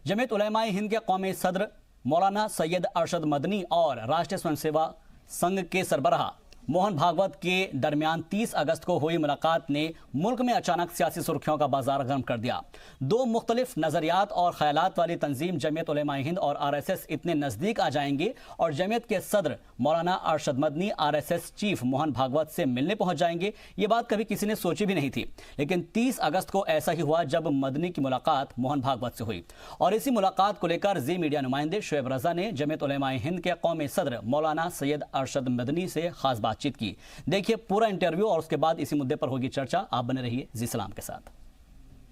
जमीयत उलमा हिंद के कौमी सदर मौलाना सैयद अरशद मदनी और राष्ट्रीय स्वयंसेवा संघ के सरबराह मोहन भागवत के दरमियान 30 अगस्त को हुई मुलाकात ने मुल्क में अचानक सियासी सुर्खियों का बाजार गर्म कर दिया। दो मुख्तलिफ नजरियात और ख्यालात वाली तंजीम जमीयत उलमा हिंद और RSS इतने नजदीक आ जाएंगे और जमीयत के सदर मौलाना अरशद मदनी RSS चीफ मोहन भागवत से मिलने पहुंच जाएंगे, ये बात कभी किसी ने सोची भी नहीं थी। लेकिन 30 अगस्त को ऐसा ही हुआ जब मदनी की मुलाकात मोहन भागवत से हुई और इसी मुलाकात को लेकर जी मीडिया नुमाइंदे शुएब रजा ने जमीयत उलमा हिंद के कौमी सदर मौलाना सैयद अरशद मदनी से खास बातचीत की। देखिए पूरा इंटरव्यू और उसके बाद इसी मुद्दे पर होगी चर्चा। आप बने रहिए जी सलाम के साथ।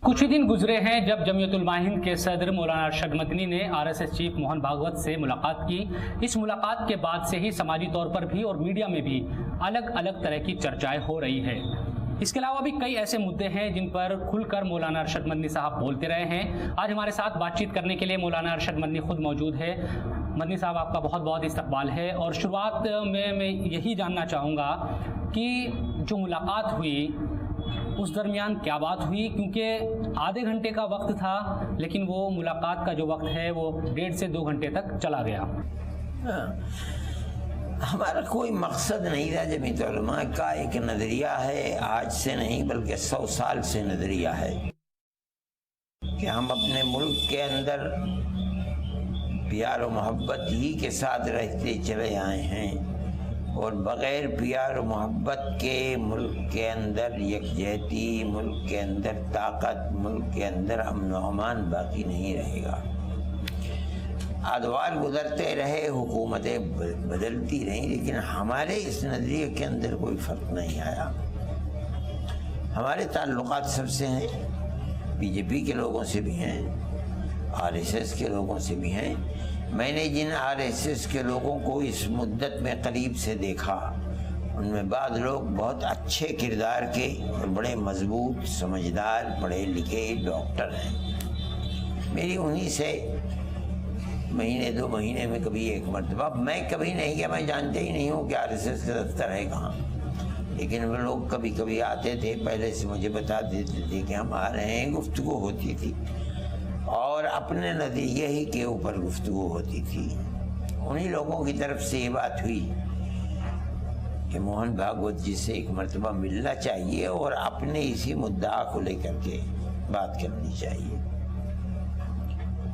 कुछ ही दिन गुजरे हैं जब जमीयत उलमा हिंद के सदर मौलाना अरशद मदनी ने RSS चीफ मोहन भागवत से मुलाकात की। इस मुलाकात के बाद से ही समाजी तौर पर भी और मीडिया में भी अलग अलग तरह की चर्चाएं हो रही है। इसके अलावा भी कई ऐसे मुद्दे हैं जिन पर खुलकर मौलाना अरशद मदनी साहब बोलते रहे हैं। आज हमारे साथ बातचीत करने के लिए मौलाना अरशद मदनी खुद मौजूद है। मदनी साहब, आपका बहुत बहुत इस्तकबाल है और शुरुआत में मैं यही जानना चाहूँगा कि जो मुलाकात हुई उस दरमियान क्या बात हुई, क्योंकि आधे घंटे का वक्त था लेकिन वो मुलाकात का जो वक्त है वो 1.5 से 2 घंटे तक चला गया। हमारा कोई मकसद नहीं था। जमीयत उलमा का एक नज़रिया है, आज से नहीं बल्कि 100 साल से नज़रिया है कि हम अपने मुल्क के अंदर प्यार और मोहब्बत ही के साथ रहते चले आए हैं और बग़ैर प्यार और मोहब्बत के मुल्क के अंदर यकजहती, मुल्क के अंदर ताकत, मुल्क के अंदर अमन व अमान बाकी नहीं रहेगा। अदवार गुजरते रहे, हुकूमतें बदलती रहीं, लेकिन हमारे इस नज़रिए के अंदर कोई फ़र्क नहीं आया। हमारे ताल्लुकात सबसे हैं, BJP के लोगों से भी हैं, RSS के लोगों से भी हैं। मैंने जिन RSS के लोगों को इस मुद्दत में करीब से देखा उनमें बाद लोग बहुत अच्छे किरदार के और बड़े मजबूत, समझदार, पढ़े लिखे डॉक्टर हैं। मेरी उन्हीं से महीने 2 महीने में कभी एक मरतबा, मैं कभी नहीं गया, मैं जानते ही नहीं हूँ कि RSS का दफ्तर है कहाँ, लेकिन वो लोग कभी कभी आते थे, पहले से मुझे बता देते थे कि हम आ रहे हैं, गुफ्तगू होती थी और अपने नज़रिए ही के ऊपर गुफ्तगू होती थी। उन्हीं लोगों की तरफ से ये बात हुई कि मोहन भागवत जी से एक मरतबा मिलना चाहिए और अपने इसी मुद्दा को लेकर के बात करनी चाहिए।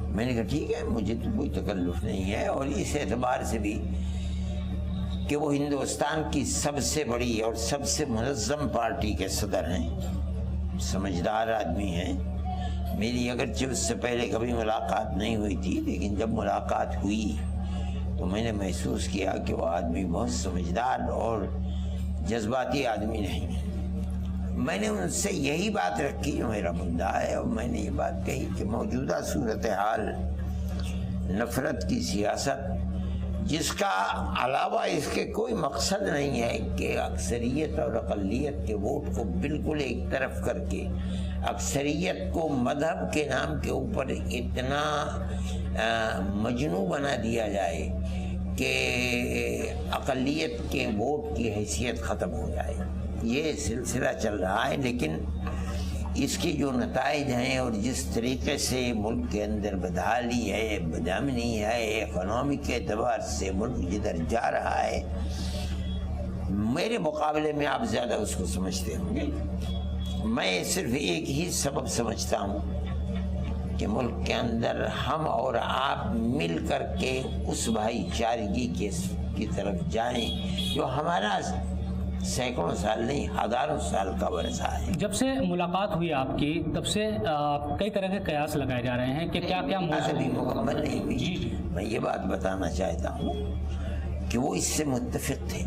मैंने कहा ठीक है, मुझे तो कोई तकल्लुफ़ नहीं है और इस एतबार से भी कि वो हिंदुस्तान की सबसे बड़ी और सबसे मुनज़्ज़म पार्टी के सदर हैं, समझदार आदमी हैं। मेरी अगरचे उससे पहले कभी मुलाकात नहीं हुई थी, लेकिन जब मुलाकात हुई तो मैंने महसूस किया कि वो आदमी बहुत समझदार और जज्बाती आदमी नहीं है। मैंने उनसे यही बात रखी जो मेरा मुद्दा है और मैंने ये बात कही कि मौजूदा सूरत हाल, नफ़रत की सियासत, जिसका अलावा इसके कोई मकसद नहीं है कि अक्सरियत और अक़लियत के वोट को बिल्कुल एक तरफ करके अक्सरियत को मज़हब के नाम के ऊपर इतना मजनू बना दिया जाए कि अक़लियत के वोट की हैसियत ख़त्म हो जाए। ये सिलसिला चल रहा है, लेकिन इसके जो नताइज हैं और जिस तरीके से मुल्क के अंदर बदहाली है, बदअमनी है, इकनॉमी के एतबार से मुल्क जिधर जा रहा है, मेरे मुकाबले में आप ज़्यादा उसको समझते होंगे। मैं सिर्फ एक ही सबब समझता हूँ कि मुल्क के अंदर हम और आप मिल कर के उस भाईचारगी की तरफ जाएं जो हमारा सैकड़ों साल नहीं हज़ारों साल का वर्षा है। जब से मुलाकात हुई आपकी तब से कई तरह के कयास लगाए जा रहे हैं कि क्या क्या अभी मुकम्मल नहीं हुई। मैं ये बात बताना चाहता हूँ कि वो इससे मुत्तफिक थे,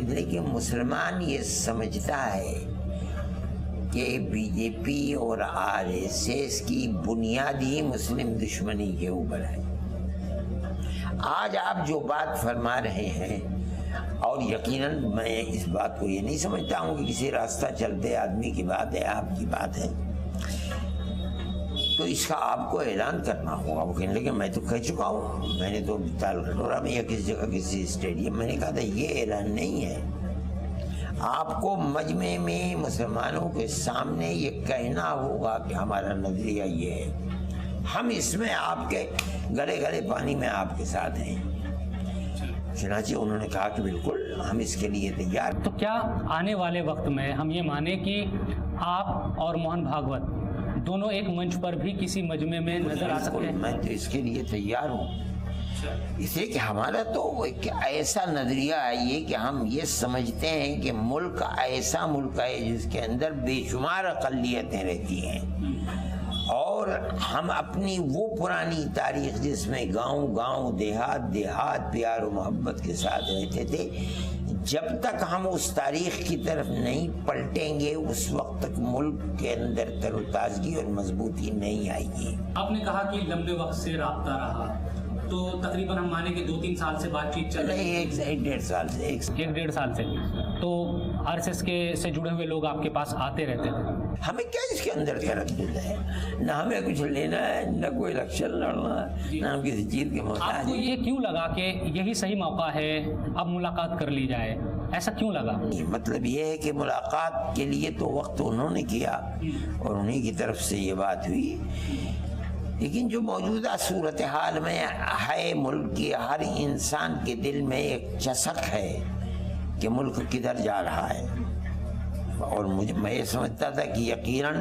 लेकिन मुसलमान ये समझता है कि BJP और RSS की बुनियाद ही मुस्लिम दुश्मनी के ऊपर है। आज आप जो बात फरमा रहे हैं, और यकीनन मैं इस बात को ये नहीं समझता हूँ कि किसी रास्ता चलते आदमी की बात है, आपकी बात है, तो इसका आपको ऐलान करना होगा। वो कहने लगे मैं तो कह चुका हूँ, मैंने तो तालकटोरा में या किसी जगह किसी स्टेडियम मैंने कहा था ये ऐलान नहीं है। आपको मजमे में मुसलमानों के सामने ये कहना होगा कि हमारा नजरिया ये है। ہم اس میں آپ کے گلے گلے پانی میں آپ کے ساتھ ہیں۔ چنانچہ انہوں نے کہا کہ بالکل ہم اس کے لیے تیار۔ تو کیا آنے والے وقت میں ہم یہ مانیں کہ آپ اور موہن بھاگوت دونوں ایک منچ پر بھی کسی مجمع میں نظر آ سکتے ہیں؟ میں تو اس کے لیے تیار ہوں، اس لیے کہ ہمارا تو ایک ایسا نظریہ ہے یہ کہ ہم یہ سمجھتے ہیں کہ ملک ایسا ملک ہے جس کے اندر بے شمار اقلیتیں رہتی ہیں، اور ہم اپنی وہ پرانی تاریخ جس میں گاؤں گاؤں دیہات دیہات پیار و محبت کے ساتھ رہتے تھے، جب تک ہم اس تاریخ کی طرف نہیں پلٹیں گے اس وقت تک ملک کے اندر تر و تازگی اور مضبوطی نہیں آئے گی۔ آپ نے کہا کہ لمبے وقت سے رابطہ رہا، تو تقریباً ہم مانیں کہ 2-3 سال سے بات چیت چل رہی ہے۔ ایک ڈیڑھ سال سے 1-1.5 سال سے تو RSS سے جڑے ہوئے لوگ آپ کے پاس آتے رہتے تھے۔ ہمیں کیا اس کے اندر تردد ہے؟ نہ ہمیں کچھ لینا ہے، نہ کوئی الیکشن لڑنا ہے، نہ ہم کسی چیز کے محتاج ہیں۔ آپ کو یہ کیوں لگا کہ یہی صحیح موقع ہے اب ملاقات کر لی جائے؟ ایسا کیوں لگا؟ مطلب یہ ہے کہ ملاقات کے لیے تو وقت انہوں نے کیا اور انہی کی طرف سے یہ بات ہوئی، لیکن جو موجودہ صورتحال میں ہے ملک کی، ہر انسان کے دل میں ایک چسک ہے کہ ملک کدھر جا رہا ہے، اور میں یہ سمجھتا تھا کہ یقیناً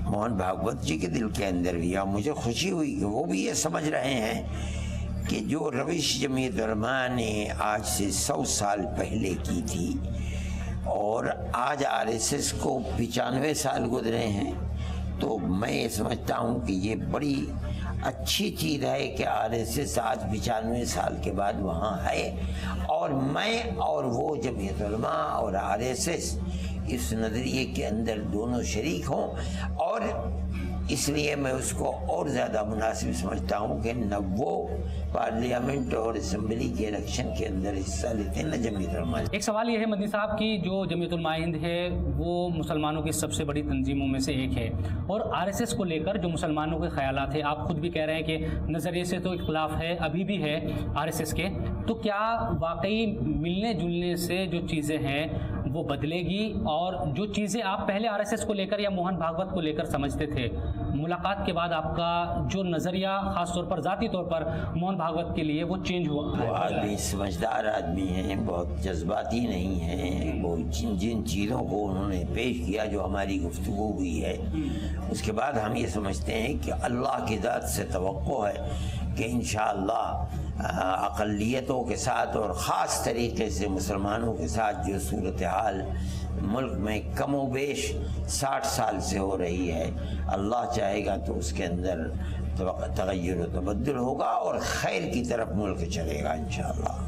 موہن بھاگوت جی کے دل کے اندر بھی، اور مجھے خوشی ہوئی کہ وہ بھی یہ سمجھ رہے ہیں کہ جو روش جمعیت علماء نے آج سے 100 سال پہلے کی تھی، اور آج RSS کو 95 سال گزرے ہیں، تو میں یہ سمجھتا ہوں کہ یہ بڑی اچھی چیز ہے کہ RSS آج 95 سال کے بعد وہاں ہے، اور میں اور وہ جمعیت علماء اور RSS اس نظریے کے اندر دونوں شریک ہوں، اور اس لیے میں اس کو اور زیادہ مناسب سمجھتا ہوں کہ نہ وہ پارلیمنٹ اور اسمبلی کے الیکشن کے اندر حصہ لیتے ہیں نہ جمعیت علماء۔ ایک سوال یہ ہے مدنی صاحب کی جو جمعیت علماء ہند ہے وہ مسلمانوں کی سب سے بڑی تنظیموں میں سے ایک ہے، اور RSS کو لے کر جو مسلمانوں کے خیالات ہیں، آپ خود بھی کہہ رہے ہیں کہ نظریے سے تو اختلاف ہے، ابھی بھی ہے RSS کے، تو کیا واقعی ملنے جلنے سے جو چیزیں ہیں وہ بدلے گی، اور جو چیزیں آپ پہلے RSS کو لے کر یا موہن بھاگوت کو لے کر سمجھتے تھے، ملاقات کے بعد آپ کا جو نظریہ خاص طور پر ذاتی طور پر موہن بھاگوت کے لیے وہ چینج ہوا؟ وہ آدمی سمجھدار آدمی ہیں، بہت جذباتی نہیں ہیں، وہ جن چیزوں کو انہوں نے پیش کیا جو ہماری گفتگو ہوئی ہے، اس کے بعد ہم یہ سمجھتے ہیں کہ اللہ کی ذات سے توقع ہے کہ انشاءاللہ اقلیتوں کے ساتھ اور خاص طریقے سے مسلمانوں کے ساتھ جو صورتحال ملک میں کم و بیش 60 سال سے ہو رہی ہے، اللہ چاہے گا تو اس کے اندر تغیر و تبدل ہوگا اور خیر کی طرف ملک چلے گا انشاءاللہ۔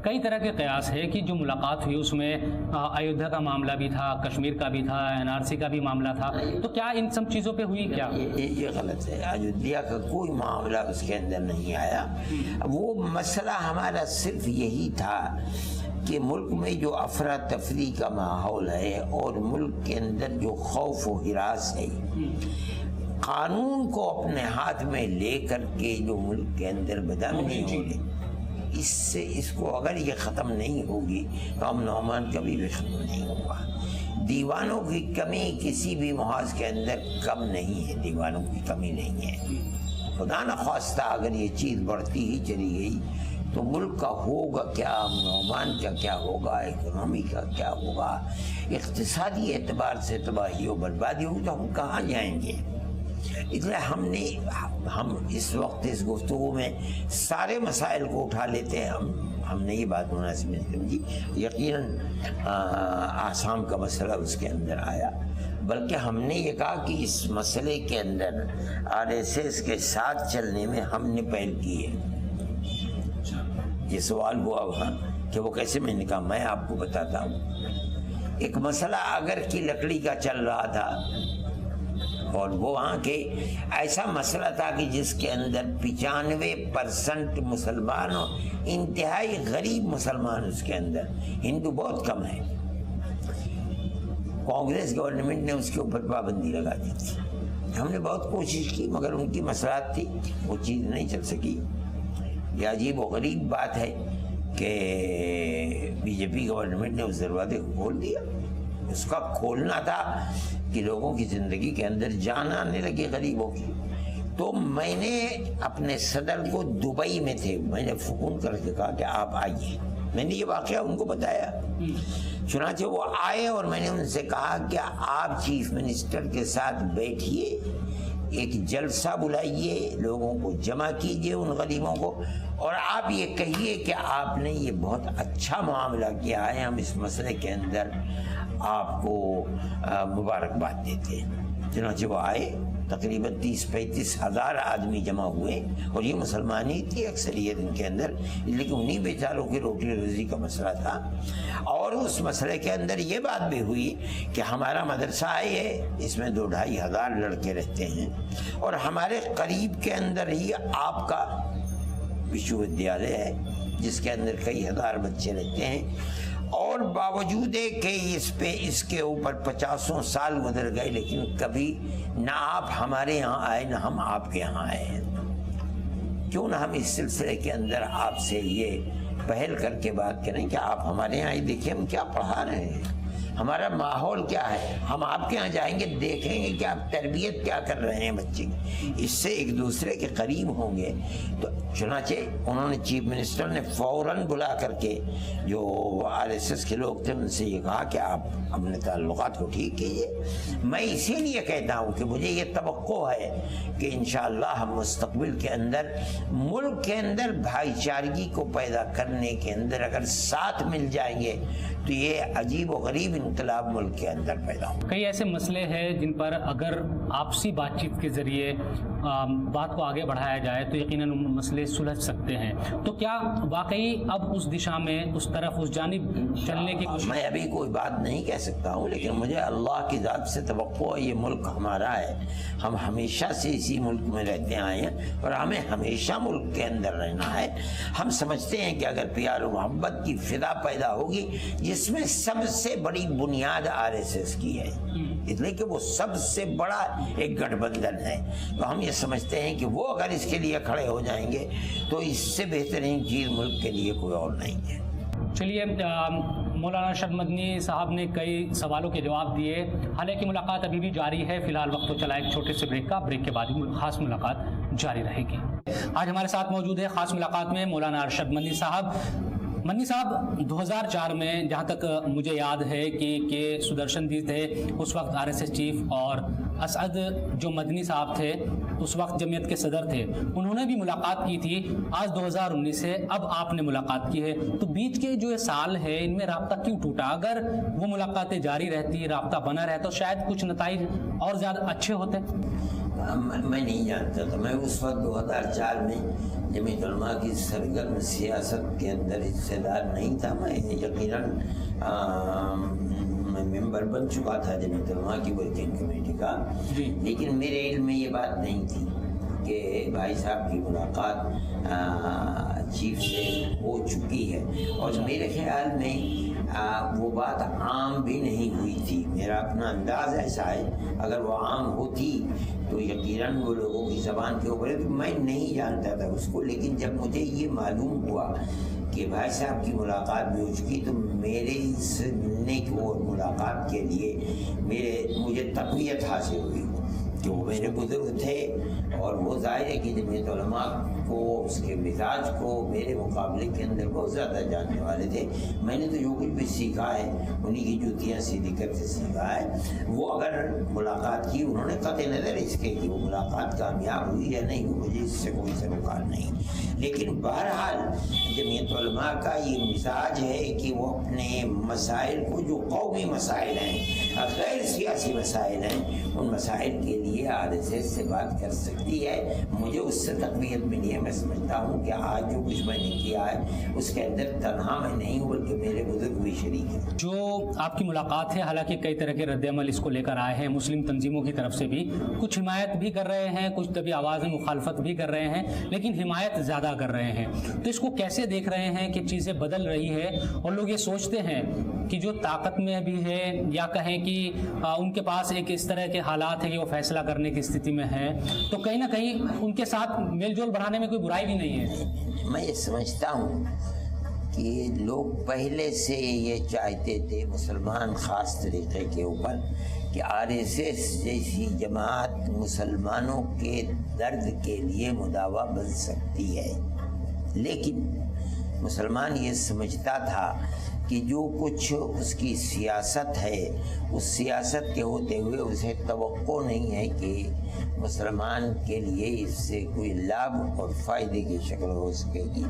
کئی طرح کے قیاس ہے کہ جو ملاقات ہوئی اس میں ایودھیا کا معاملہ بھی تھا، کشمیر کا بھی تھا، NRC کا بھی معاملہ تھا، تو کیا ان سب چیزوں پہ ہوئی کیا؟ یہ غلط ہے، ایودھیا کا کوئی معاملہ اس کے اندر نہیں آیا۔ وہ مسئلہ ہمارا صرف یہی تھا کہ ملک میں جو افراتفری کا ماحول ہے اور ملک کے اندر جو خوف و ہراس ہے، قانون کو اپنے ہاتھ میں لے کر کے جو ملک کے اندر بدامنی ہو رہی، اس کو اگر یہ ختم نہیں ہوگی تو امن و امان کبھی بھی ختم نہیں ہوگا۔ دیوانوں کی کمی کسی بھی محاذ کے اندر کم نہیں ہے، دیوانوں کی کمی نہیں ہے۔ خدا نخواستہ اگر یہ چیز بڑھتی ہی چلی گئی تو ملک کا ہوگا کیا، امن و امان کا کیا ہوگا، اکنامی کا کیا ہوگا، اقتصادی اعتبار سے تباہی و بربادی ہوگی تو ہم کہاں جائیں گے؟ اس لیے ہم اس وقت اس گفتگو میں سارے مسائل کو اٹھا لیتے ہیں، ہم نے یہ بات مناسب نہیں سمجھی۔ یقیناً آسام کا مسئلہ اس کے اندر آیا، بلکہ ہم نے یہ کہا کہ اس مسئلے کے اندر RSS کے ساتھ چلنے میں ہم نے پہل کی ہے۔ یہ سوال ہوا وہاں کہ وہ کیسے، میں نے کہا میں آپ کو بتاتا ہوں۔ ایک مسئلہ اگر کی لکڑی کا چل رہا تھا، اور وہ وہاں کے ایسا مسئلہ تھا کہ جس کے اندر 95% مسلمان اور انتہائی غریب مسلمان اس کے اندر، ہندو بہت کم ہے۔ کانگریس گورنمنٹ نے اس کے اوپر پابندی لگا دی تھی، ہم نے بہت کوشش کی مگر ان کی مسئلات تھی، وہ چیز نہیں چل سکی۔ یہ عجیب و غریب بات ہے کہ BJP گورنمنٹ نے اس دروازے کو کھول دیا۔ اس کا کھولنا تھا کہ لوگوں کی زندگی کے اندر جان آنے لگی غریبوں کی، तो मैंने अपने सदर को, दुबई में थे, मैंने फोन करके कहा कि आप आइए। मैंने ये वाकया उनको बताया। चुनांचे वो आए और मैंने उनसे कहा कि आप चीफ मिनिस्टर के साथ बैठिए, एक जलसा बुलाइए, लोगों को जमा कीजिए, उन गरीबों को, और आप ये कहिए कि आपने ये बहुत अच्छा मामला किया है, हम इस मसले के अंदर आपको मुबारकबाद देते हैं। चुनांचे वो आए, तकरीबन 30-35 हज़ार आदमी जमा हुए, और ये मुसलमान ही थी अक्सरियत इनके अंदर, लेकिन उन्हीं बेचारों की रोटी रोजी का मसला था। और उस मसले के अंदर ये बात भी हुई कि हमारा मदरसा है, इसमें 2-2.5 हज़ार लड़के रहते हैं, और हमारे करीब के अंदर ही आपका विश्वविद्यालय है जिसके अंदर कई हज़ार बच्चे रहते हैं, और बावजूद है कि इसके ऊपर 50 साल गुजर गए, लेकिन कभी ना आप हमारे यहाँ आए ना हम आपके यहाँ आए हैं। क्यों ना हम इस सिलसिले के अंदर आपसे ये पहल करके बात करें कि आप हमारे यहाँ देखिए हम क्या पढ़ा रहे हैं, हमारा माहौल क्या है, हम आपके यहाँ जाएंगे, देखेंगे कि आप तरबियत क्या कर रहे हैं बच्चे की, इससे एक दूसरे के करीब होंगे। तो चुनांचे उन्होंने, चीफ मिनिस्टर ने फौरन बुला करके जो RSS के लोग थे उनसे ये कहा कि आप अपने ताल्लुकात को ठीक कीजिए। मैं इसीलिए कहता हूँ कि मुझे ये तवक्को है कि इंशाअल्लाह हम मुस्तक़बिल के अंदर मुल्क के अंदर भाईचारगी को पैदा करने के अंदर अगर साथ मिल जाएंगे तो ये अजीब व गरीब इनकलाब मुल्क के अंदर पैदा हो। कई ऐसे मसले हैं जिन पर अगर आपसी बातचीत के जरिए बात को आगे बढ़ाया जाए तो यकीनन मसले सुलझ सकते हैं। तो क्या वाकई अब उस दिशा में, उस तरफ, उस जानिब चलने की कोशिश? मैं अभी कोई बात नहीं कह सकता हूँ, लेकिन मुझे अल्लाह की ज़ात से तवक्को है, ये मुल्क हमारा है, हम हमेशा से इसी मुल्क में रहते आए हैं और हमें हमेशा मुल्क के अंदर रहना है। हम समझते हैं कि अगर प्यार मोहब्बत की फिदा पैदा होगी, जिसमें सबसे बड़ी बुनियाद RSS की है, इसलिए कि वो सबसे बड़ा एक गठबंधन है, तो हम ये समझते हैं कि वो अगर इसके लिए खड़े हो जाएंगे तो इससे बेहतरीन चीज़ मुल्क के लिए कोई और नहीं है। चलिए, मौलाना अरशद मदनी साहब ने कई सवालों के जवाब दिए। हालांकि मुलाकात अभी भी जारी है, फिलहाल वक्त तो चला एक छोटे से ब्रेक का, ब्रेक के बाद ही खास मुलाकात जारी रहेगी। आज हमारे साथ मौजूद है खास मुलाकात में मौलाना अरशद मदनी साहब। मदनी साहब, 2004 में जहाँ तक मुझे याद है कि सुदर्शन जी थे उस वक्त RSS चीफ, और असद जो मदनी साहब थे उस वक्त जमीयत के सदर थे, उन्होंने भी मुलाकात की थी। आज 2019 से अब आपने मुलाकात की है, तो बीच के जो ये साल है इनमें राब्ता क्यों टूटा? अगर वो मुलाकातें जारी रहती, राब्ता बना रहता, तो शायद कुछ नताइज और ज़्यादा अच्छे होते। मैं नहीं जानता था, मैं उस वक्त 2004 में जमीयत उलमा की सरगर्म सियासत के अंदर हिस्सेदार नहीं था। मैं यकीनन मैं मेंबर बन चुका था जमीयत उलमा की वर्किंग कमेटी का, लेकिन मेरे इल्म में ये बात नहीं थी कि भाई साहब की मुलाकात चीफ से हो चुकी है, और मेरे ख्याल में वो बात आम भी नहीं हुई थी। मेरा अपना अंदाज़ ऐसा है, अगर वो आम होती तो यकीनन वो लोगों की ज़बान के ऊपर है, तो मैं नहीं जानता था उसको। लेकिन जब मुझे ये मालूम हुआ कि भाई साहब की मुलाकात भी हो चुकी, तो मेरे इस मिलने की और मुलाकात के लिए मुझे तक़वियत हासिल हुई कि वो मेरे बुजुर्ग थे, और वो ज़ाहिर है कि जमीयत उलमा को, उसके मिजाज को मेरे मुकाबले के अंदर बहुत ज़्यादा जानने वाले थे। मैंने तो जो कुछ भी सीखा है उन्हीं की जूतियाँ सीधी करके सीखा है। वो अगर मुलाकात की, उन्होंने कतई नज़र इसके कि वो मुलाकात कामयाब हुई या नहीं, वो मुझे इससे कोई सरोकार नहीं। लेकिन बहरहाल जमीयत उलमा का ये मिजाज है कि वो अपने मसाइल को, जो कौमी मसाइल हैं, गैर सियासी मसाइल हैं, उन मसाइल के लिए RSS से बात कर सकती है। मुझे उससे तक़वियत मिली है। मैं समझता हूँ कि आज जो कुछ मैंने किया है उसके अंदर तन्हा मैं नहीं हूँ, बल्कि मेरे बुजुर्ग भी शरीक हैं। जो आपकी मुलाकात है, हालांकि कई तरह के रद्द-ए-अमल इसको लेकर आए हैं, मुस्लिम तंजीमों की तरफ से भी कुछ हिमायत भी कर रहे हैं, कुछ कभी आवाज़ मुखालफत भी कर रहे हैं, लेकिन हिमायत ज़्यादा कर रहे हैं। तो इसको कैसे देख रहे हैं कि चीज़ें बदल रही है और लोग ये सोचते हैं कि जो ताकत में भी है, या कहें कि उनके पास एक इस तरह के हालात है कि वो फैसला करने की स्थिति में है, तो कहीं ना कहीं उनके साथ मेलजोल बढ़ाने में कोई बुराई भी नहीं है? मैं ये समझता हूँ कि लोग पहले से ये चाहते थे, मुसलमान ख़ास तरीक़े के ऊपर, کہ RSS جیسی جماعت مسلمانوں کے درد کے لیے مداوا بن سکتی ہے، لیکن مسلمان یہ سمجھتا تھا کہ جو کچھ اس کی سیاست ہے اس سیاست کے ہوتے ہوئے اسے توقع نہیں ہے کہ مسلمان کے لیے اس سے کوئی لابھ اور فائدے کی شکل ہو سکے گی۔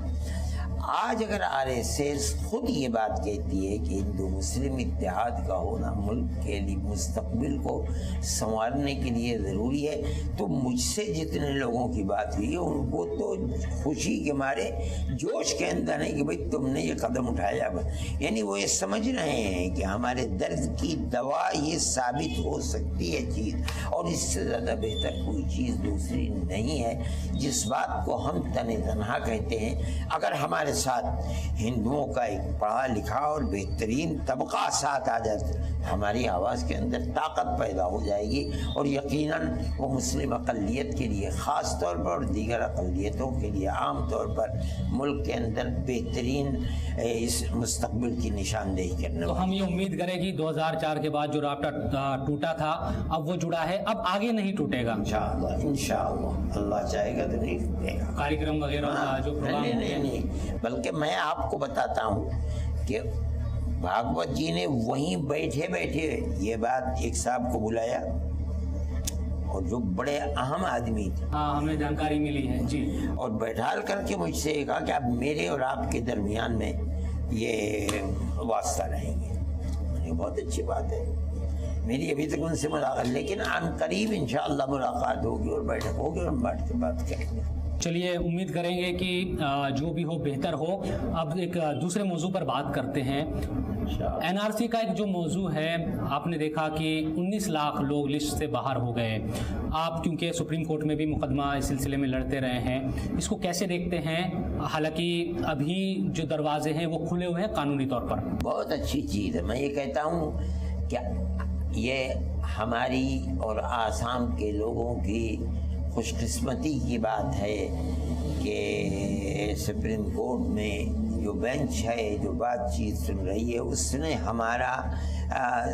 آج اگر RSS خود یہ بات کہتی ہے کہ ہندو مسلم اتحاد کا ہونا ملک کے لیے مستقبل کو سنوارنے کے لیے ضروری ہے، تو مجھ سے جتنے لوگوں کی بات ہوئی ہے ان کو تو خوشی کے مارے جوش کے اندر ہے کہ بھئی تم نے یہ قدم اٹھایا، یعنی وہ یہ سمجھ رہے ہیں کہ ہمارے درد کی دوا یہ ثابت ہو سکتی ہے چیز، اور اس سے زیادہ بہتر کوئی چیز دوسری نہیں ہے جس بات کو ہم تنہا کہتے ہیں۔ اگر ہمارے ساتھ ہندوؤں کا ایک پڑھا لکھا اور بہترین طبقہ ساتھ آ جاتا، ہماری آواز کے اندر طاقت پیدا ہو جائے گی، اور یقیناً وہ مسلم اقلیت کے لیے خاص طور پر اور دیگر اقلیتوں کے لیے عام طور پر ملک کے اندر بہترین اس مستقبل کی نشاندہی کرنے تو ہم یہ امید کریں کہ 2004 کے بعد جو رابطہ ٹوٹا تھا اب وہ جڑا ہے، اب آگے نہیں ٹوٹے گا انشاءاللہ اللہ چاہے گا تو نہیں ٹوٹے گا۔ کارکرم وغیرہ جو پروگرام نہیں، بلکہ میں آپ کو بتاتا ہوں کہ بھاگوت جی نے وہیں بیٹھے بیٹھے یہ بات ایک صاحب کو بلایا، اور جو بڑے اہم آدمی تھے، ہاں ہمیں جانکاری ملی ہے جی، اور بیٹھال کر کے مجھ سے کہا کہ اب میرے اور آپ کے درمیان میں یہ واسطہ رہیں گے۔ یہ بہت اچھی بات ہے، میری ابھی تک ان سے ملاقات، لیکن عن قریب انشاءاللہ ملاقات ہوگی اور بیٹھک ہوگی اور ہم بیٹھ کے بات کریں گے۔ چلیے امید کریں گے کہ جو بھی ہو بہتر ہو۔ اب ایک دوسرے موضوع پر بات کرتے ہیں۔ NRC کا ایک جو موضوع ہے، آپ نے دیکھا کہ 19 لاکھ لوگ لسٹ سے باہر ہو گئے۔ آپ کیونکہ سپریم کورٹ میں بھی مقدمہ اس سلسلے میں لڑتے رہے ہیں، اس کو کیسے دیکھتے ہیں؟ حالانکہ ابھی جو دروازے ہیں وہ کھلے ہوئے ہیں قانونی طور پر۔ بہت اچھی چیز ہے، میں یہ کہتا ہوں کہ یہ ہماری اور آسام کے لوگوں کی خوش قسمتی کی بات ہے کہ سپریم کورٹ میں جو بینچ ہے جو بات چیت سن رہی ہے اس نے ہمارا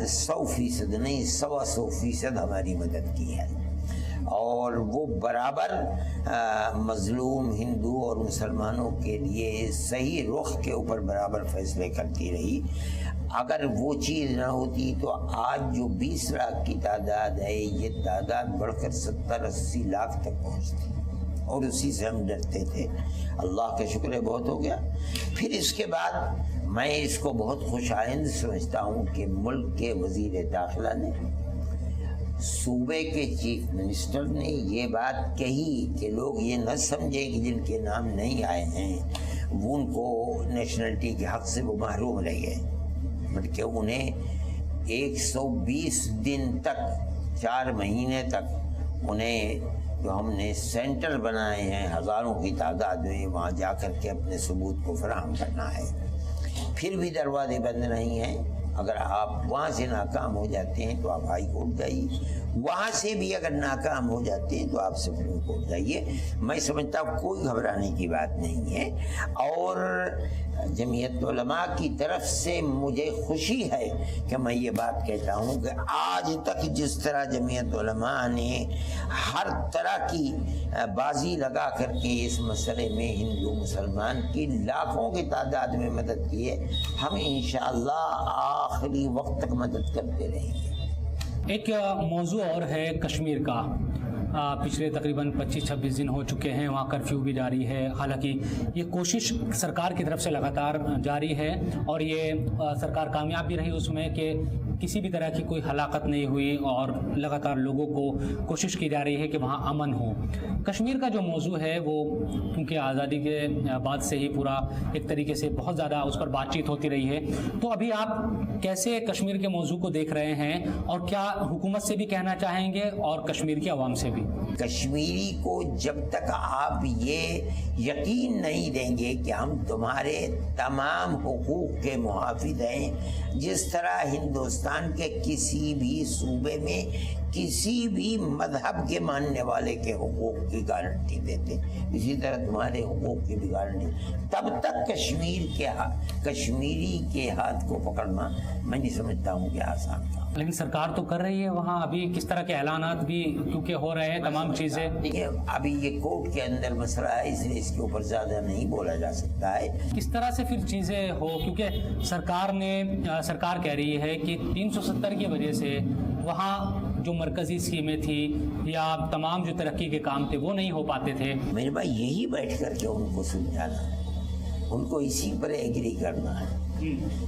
100% نہیں 125% ہماری مدد کی ہے، اور وہ برابر مظلوم ہندو اور مسلمانوں کے لیے صحیح رخ کے اوپر برابر فیصلے کرتی رہی۔ اگر وہ چیز نہ ہوتی تو آج جو 20 لاکھ کی تعداد ہے یہ تعداد بڑھ کر 70-80 لاکھ تک پہنچتی، اور اسی سے ہم ڈرتے تھے۔ اللہ کا شکر ہے بہت ہو گیا۔ پھر اس کے بعد میں اس کو بہت خوش آئند سمجھتا ہوں کہ ملک کے وزیر داخلہ نے، صوبے کے چیف منسٹر نے یہ بات کہی کہ لوگ یہ نہ سمجھیں کہ جن کے نام نہیں آئے ہیں وہ ان کو نیشنلٹی کے حق سے وہ محروم رہ گئے، بلکہ انہیں 120 دن تک 4 مہینے تک انہیں جو ہم نے سینٹر بنائے ہیں ہزاروں کی تعداد میں وہاں جا کر کے اپنے ثبوت کو فراہم کرنا ہے۔ پھر بھی دروازے بند نہیں ہیں، اگر آپ وہاں سے ناکام ہو جاتے ہیں تو آپ ہائی کورٹ جائیے، وہاں سے بھی اگر ناکام ہو جاتے ہیں تو آپ سپریم کورٹ جائیے۔ میں سمجھتا ہوں کوئی گھبرانے کی بات نہیں ہے، اور جمعیت علماء کی طرف سے مجھے خوشی ہے کہ میں یہ بات کہتا ہوں کہ آج تک جس طرح جمعیت علماء نے ہر طرح کی بازی لگا کر کے اس مسئلے میں ہندو مسلمان کی لاکھوں کی تعداد میں مدد کی ہے، ہم انشاءاللہ آخری وقت تک مدد کرتے رہیں گے۔ ایک موضوع اور ہے کشمیر کا۔ پچھلے تقریباً 25-26 دن ہو چکے ہیں، وہاں کرفیو بھی جاری ہے۔ حالانکہ یہ کوشش سرکار کی طرف سے لگاتار جاری ہے، اور یہ سرکار کامیاب بھی رہی اس میں کہ کسی بھی طرح کی کوئی ہلاکت نہیں ہوئی، اور لگاتار لوگوں کو کوشش کی جا رہی ہے کہ وہاں امن ہو۔ کشمیر کا جو موضوع ہے وہ کیونکہ آزادی کے بعد سے ہی پورا ایک طریقے سے بہت زیادہ اس پر بات چیت ہوتی رہی ہے، تو ابھی آپ کیسے کشمیر کے موضوع کو دیکھ رہے ہیں، اور کیا حکومت سے بھی کہنا چاہیں گے اور کشمیر کی عوام سے بھی؟ کشمیری کو جب تک آپ یہ یقین نہیں دیں گے کہ ہم تمہارے تمام حقوق کے محافظ ہیں، جس طرح ہندوستان کے کسی بھی صوبے میں किसी भी मजहब के मानने वाले के हुकूक की गारंटी देते, इसी तरह तुम्हारे हुकूक की भी गारंटी। तब तक कश्मीरी के हाथ को पकड़ना मैं नहीं समझता हूँ कि आसान था। लेकिन सरकार तो कर रही है वहाँ, अभी किस तरह के ऐलानात भी क्योंकि हो रहे हैं तमाम चीजें। देखिए अभी ये कोर्ट के अंदर मसला है, इसलिए इसके ऊपर ज्यादा नहीं बोला जा सकता है। किस तरह से फिर चीजें हो, क्योंकि सरकार कह रही है कि 370 की वजह से वहाँ जो मरकजी स्कीमें थी या तमाम जो तरक्की के काम थे वो नहीं हो पाते थे। मेरे भाई यही बैठ करके उनको समझाना है, उनको इसी पर एग्री करना है।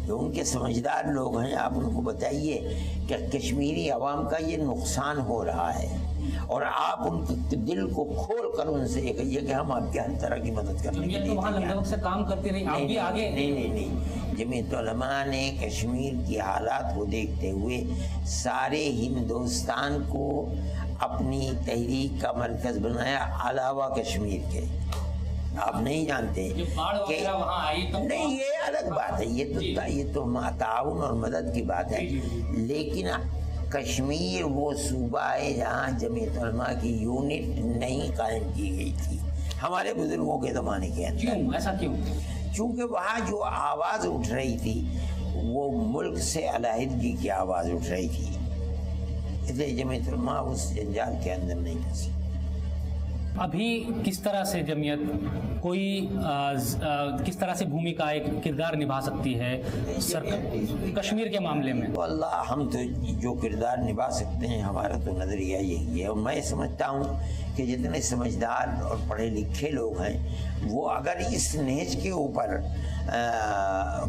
जो उनके समझदार लोग हैं आप उनको बताइए कि कश्मीरी अवाम का ये नुकसान हो रहा है और आप उनके दिल को खोल कर उनसे ये कहिए कि हम आपकी हर तरह की मदद करने के लिए तो वहाँ लंबे वक्त से काम करती रही, आप भी आगे। नहीं, जमीयत उलमा ने कश्मीर की हालात को देखते हुए सारे हिंदुस्तान को अपनी तहरीक का मरकज बनाया, अलावा कश्मीर के। आप नहीं जानते कि वहाँ आई तो नहीं, ये अलग बात है, ये तो ताउन और मदद की बात है। लेकिन कश्मीर वो सूबा है जहाँ जमीयत उलमा की यूनिट नहीं कायम की गई थी हमारे बुजुर्गों के ज़माने के अंदर। क्यों ऐसा क्यों? चूँकि वहाँ जो आवाज़ उठ रही थी वो मुल्क से अलहदगी की आवाज़ उठ रही थी, इसलिए जमीयत उलमा उस जंजाल के अंदर नहीं फंसी। अभी किस तरह से जमीयत किस तरह से भूमिका एक किरदार निभा सकती है कश्मीर के मामले में? तो अल्लाह, हम तो जो किरदार निभा सकते हैं हमारा तो नज़रिया यही है। और मैं समझता हूँ कि जितने समझदार और पढ़े लिखे लोग हैं वो अगर इस नहज के ऊपर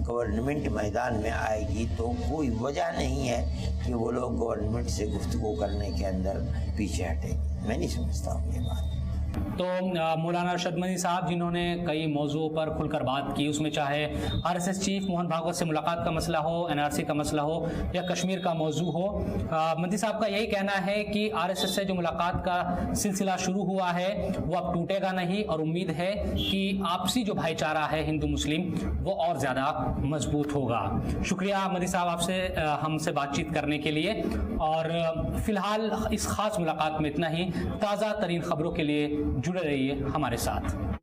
गवर्नमेंट मैदान में आएगी तो कोई वजह नहीं है कि वो लोग गवर्नमेंट से गुफ्तगू करने के अंदर पीछे हटेंगे। मैं नहीं समझता हूँ ये बात। तो मौलाना अरशद मदनी साहब जिन्होंने कई मौजूओं पर खुलकर बात की, उसमें चाहे आरएसएस चीफ मोहन भागवत से मुलाकात का मसला हो, एनआरसी का मसला हो या कश्मीर का मौजू हो, मदनी साहब का यही कहना है कि आरएसएस से जो मुलाकात का सिलसिला शुरू हुआ है वो अब टूटेगा नहीं और उम्मीद है कि आपसी जो भाईचारा है हिंदू मुस्लिम वो और ज़्यादा मजबूत होगा। शुक्रिया मदनी साहब आपसे हमसे बातचीत करने के लिए, और फिलहाल इस खास मुलाकात में इतना ही। ताज़ा तरीन खबरों के लिए जुड़े रहिए हमारे साथ।